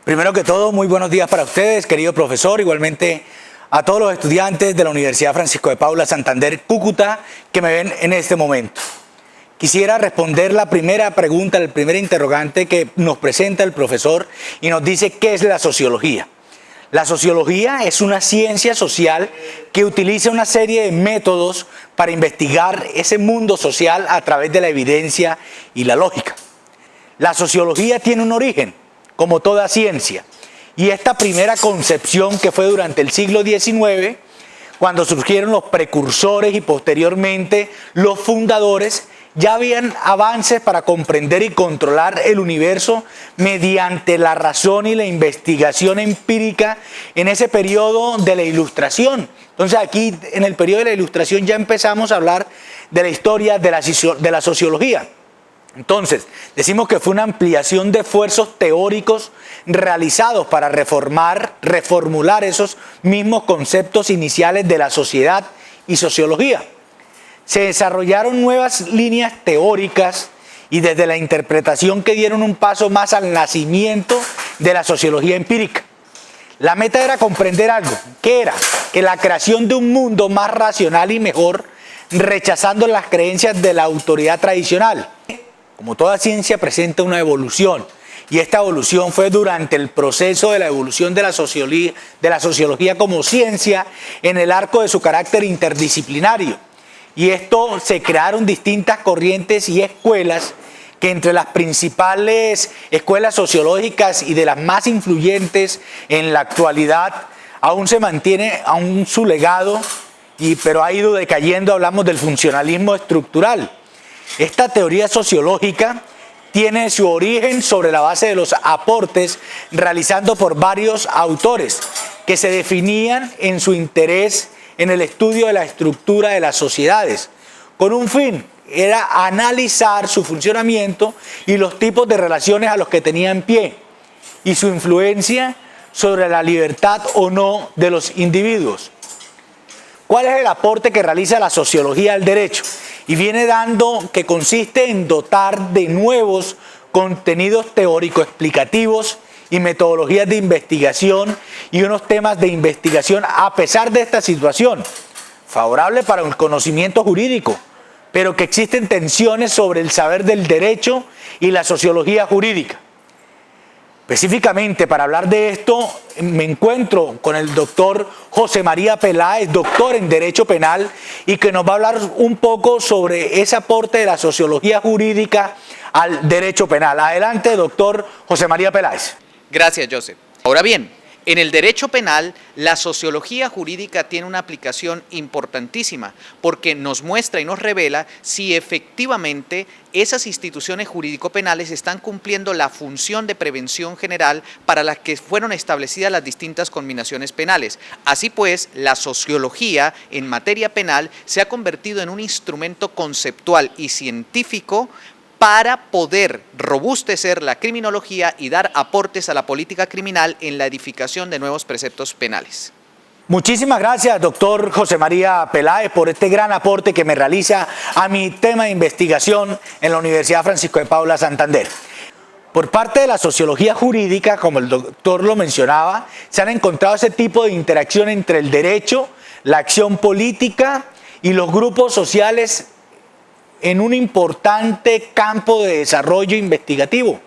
Primero que todo, muy buenos días para ustedes, querido profesor, igualmente a todos los estudiantes de la Universidad Francisco de Paula Santander, Cúcuta, que me ven en este momento. Quisiera responder la primera pregunta, el primer interrogante que nos presenta el profesor y nos dice ¿qué es la sociología? La sociología es una ciencia social que utiliza una serie de métodos para investigar ese mundo social a través de la evidencia y la lógica. La sociología tiene un origen, como toda ciencia, y esta primera concepción que fue durante el siglo XIX, cuando surgieron los precursores y posteriormente los fundadores, ya habían avances para comprender y controlar el universo mediante la razón y la investigación empírica en ese periodo de la Ilustración. Entonces aquí en el periodo de la Ilustración ya empezamos a hablar de la historia de la sociología. Entonces, decimos que fue una ampliación de esfuerzos teóricos realizados para reformular esos mismos conceptos iniciales de la sociedad y sociología. Se desarrollaron nuevas líneas teóricas y desde la interpretación que dieron un paso más al nacimiento de la sociología empírica. La meta era comprender algo, ¿qué era? Que la creación de un mundo más racional y mejor, rechazando las creencias de la autoridad tradicional. Como toda ciencia presenta una evolución y esta evolución fue durante el proceso de la evolución de la sociología como ciencia en el arco de su carácter interdisciplinario. Y esto se crearon distintas corrientes y escuelas que entre las principales escuelas sociológicas y de las más influyentes en la actualidad aún se mantiene aún su legado, pero ha ido decayendo. Hablamos del funcionalismo estructural. Esta teoría sociológica tiene su origen sobre la base de los aportes realizados por varios autores que se definían en su interés en el estudio de la estructura de las sociedades, con un fin, era analizar su funcionamiento y los tipos de relaciones a los que tenían pie y su influencia sobre la libertad o no de los individuos. ¿Cuál es el aporte que realiza la sociología al derecho? Y viene dando que consiste en dotar de nuevos contenidos teóricos explicativos y metodologías de investigación y unos temas de investigación a pesar de esta situación, favorable para el conocimiento jurídico, pero que existen tensiones sobre el saber del derecho y la sociología jurídica. Específicamente para hablar de esto me encuentro con el doctor José María Peláez, doctor en Derecho Penal, y que nos va a hablar un poco sobre ese aporte de la sociología jurídica al derecho penal. Adelante, doctor José María Peláez. Gracias, Joseph. Ahora bien, en el derecho penal, la sociología jurídica tiene una aplicación importantísima porque nos muestra y nos revela si efectivamente esas instituciones jurídico-penales están cumpliendo la función de prevención general para la que fueron establecidas las distintas combinaciones penales. Así pues, la sociología en materia penal se ha convertido en un instrumento conceptual y científico para poder robustecer la criminología y dar aportes a la política criminal en la edificación de nuevos preceptos penales. Muchísimas gracias, doctor José María Peláez, por este gran aporte que me realiza a mi tema de investigación en la Universidad Francisco de Paula Santander. Por parte de la sociología jurídica, como el doctor lo mencionaba, se han encontrado ese tipo de interacción entre el derecho, la acción política y los grupos sociales en un importante campo de desarrollo investigativo.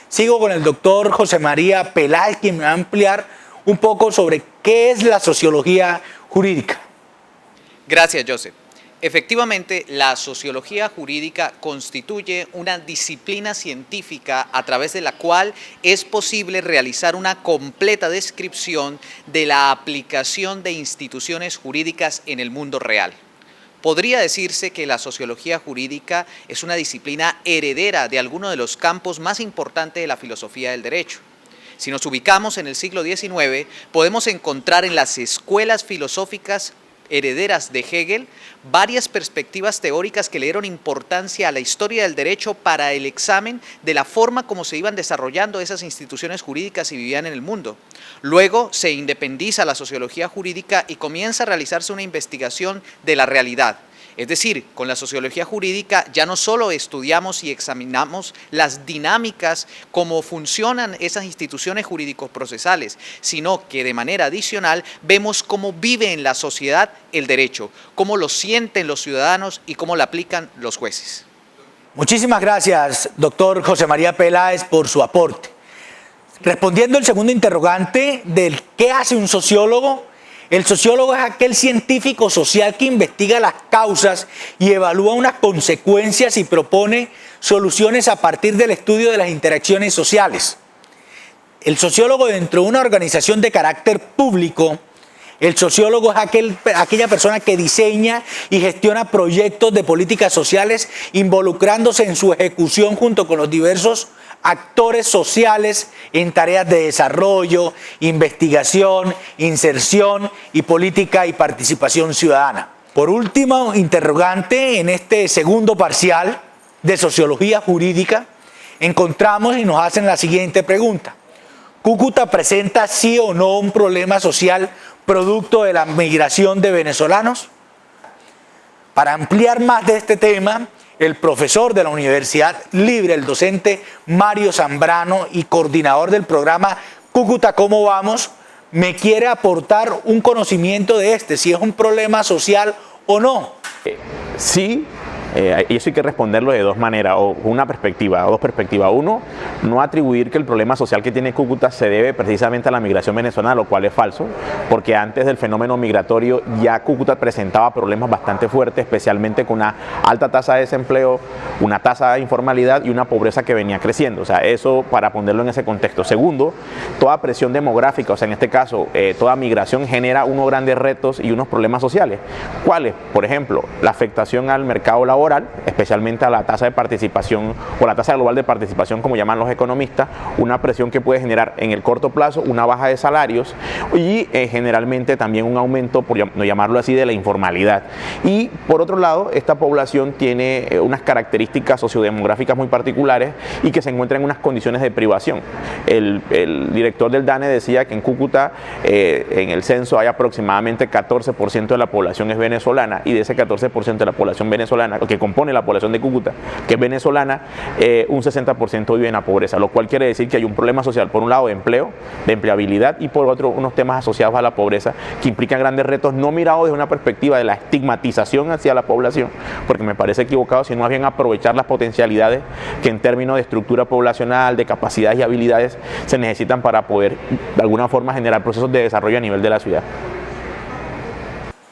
Sigo con el doctor José María Peláez, quien me va a ampliar un poco sobre qué es la sociología jurídica. Gracias, Joseph. Efectivamente, la sociología jurídica constituye una disciplina científica a través de la cual es posible realizar una completa descripción de la aplicación de instituciones jurídicas en el mundo real. Podría decirse que la sociología jurídica es una disciplina heredera de alguno de los campos más importantes de la filosofía del derecho. Si nos ubicamos en el siglo XIX, podemos encontrar en las escuelas filosóficas herederas de Hegel varias perspectivas teóricas que le dieron importancia a la historia del derecho para el examen de la forma como se iban desarrollando esas instituciones jurídicas y vivían en el mundo. Luego se independiza la sociología jurídica y comienza a realizarse una investigación de la realidad. Es decir, con la sociología jurídica ya no solo estudiamos y examinamos las dinámicas, cómo funcionan esas instituciones jurídicos procesales, sino que de manera adicional vemos cómo vive en la sociedad el derecho, cómo lo sienten los ciudadanos y cómo lo aplican los jueces. Muchísimas gracias, doctor José María Peláez, por su aporte. Respondiendo el segundo interrogante del ¿qué hace un sociólogo? El sociólogo es aquel científico social que investiga las causas y evalúa unas consecuencias y propone soluciones a partir del estudio de las interacciones sociales. El sociólogo dentro de una organización de carácter público, el sociólogo es aquella persona que diseña y gestiona proyectos de políticas sociales involucrándose en su ejecución junto con los diversos actores sociales en tareas de desarrollo, investigación, inserción y política y participación ciudadana. Por último, interrogante en este segundo parcial de sociología jurídica, encontramos y nos hacen la siguiente pregunta. ¿Cúcuta presenta sí o no un problema social producto de la migración de venezolanos? Para ampliar más de este tema, el profesor de la Universidad Libre, el docente Mario Zambrano y coordinador del programa Cúcuta ¿Cómo vamos?, me quiere aportar un conocimiento de si es un problema social o no. Sí. Y eso hay que responderlo de dos maneras, o una perspectiva, o dos perspectivas. Uno, no atribuir que el problema social que tiene Cúcuta se debe precisamente a la migración venezolana, lo cual es falso, porque antes del fenómeno migratorio ya Cúcuta presentaba problemas bastante fuertes, especialmente con una alta tasa de desempleo, una tasa de informalidad y una pobreza que venía creciendo. O sea, eso para ponerlo en ese contexto. Segundo, toda presión demográfica, o sea, en este caso, toda migración genera unos grandes retos y unos problemas sociales. ¿Cuáles? Por ejemplo, la afectación al mercado laboral, especialmente a la tasa de participación o la tasa global de participación, como llaman los economistas, una presión que puede generar en el corto plazo una baja de salarios y generalmente también un aumento, por no llamarlo así, de la informalidad. Y por otro lado, esta población tiene unas características sociodemográficas muy particulares y que se encuentra en unas condiciones de privación. El director del DANE decía que en Cúcuta en el censo hay aproximadamente 14% de la población es venezolana, y de ese 14% de la población venezolana que compone la población de Cúcuta, que es venezolana, un 60% vive en la pobreza, lo cual quiere decir que hay un problema social, por un lado de empleo, de empleabilidad, y por otro unos temas asociados a la pobreza que implican grandes retos, no mirados desde una perspectiva de la estigmatización hacia la población, porque me parece equivocado, sino más bien aprovechar las potencialidades que en términos de estructura poblacional, de capacidades y habilidades se necesitan para poder de alguna forma generar procesos de desarrollo a nivel de la ciudad.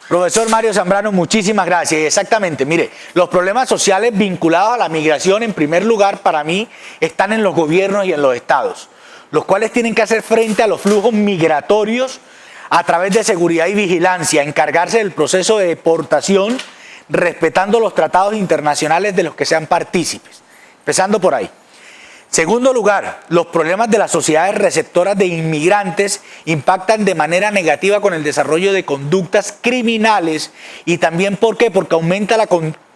Profesor Mario Zambrano, muchísimas gracias. Exactamente, mire, los problemas sociales vinculados a la migración, en primer lugar, para mí, están en los gobiernos y en los estados, los cuales tienen que hacer frente a los flujos migratorios a través de seguridad y vigilancia, encargarse del proceso de deportación, respetando los tratados internacionales de los que sean partícipes, empezando por ahí. Segundo lugar, los problemas de las sociedades receptoras de inmigrantes impactan de manera negativa con el desarrollo de conductas criminales y también, ¿por qué? Porque aumenta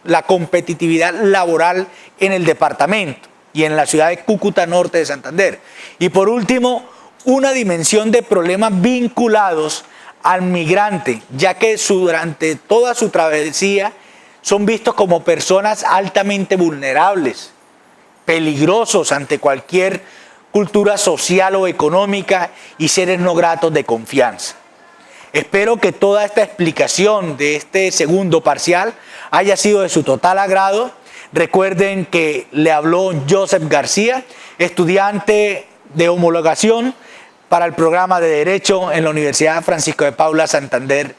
la competitividad laboral en el departamento y en la ciudad de Cúcuta, norte de Santander. Y por último, una dimensión de problemas vinculados al migrante, ya que durante toda su travesía son vistos como personas altamente vulnerables, peligrosos ante cualquier cultura social o económica y seres no gratos de confianza. Espero que toda esta explicación de este segundo parcial haya sido de su total agrado. Recuerden que le habló Joseph García, estudiante de homologación para el programa de Derecho en la Universidad Francisco de Paula Santander